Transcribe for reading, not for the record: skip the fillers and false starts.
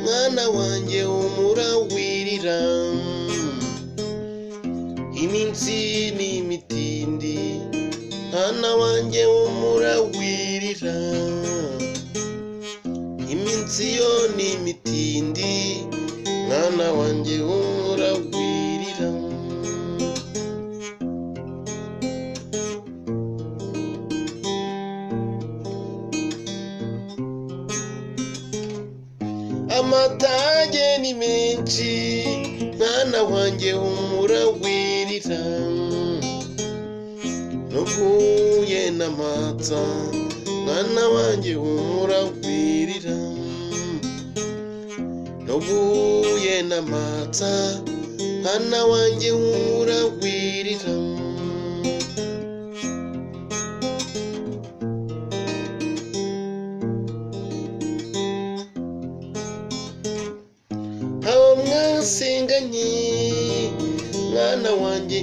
mwana wanjye umurawirira iminsi n'imitindi mwana wanjye umurawirira iminsi yo n'imitindi mwana wanjye umurawirira amatage ni menshi mwana wanjye umurawirira nuguye n'amata mwana wanjye umurawirira nuguye n'amata mwana wanjye umurawirira aho mwasenganye mwana wanjye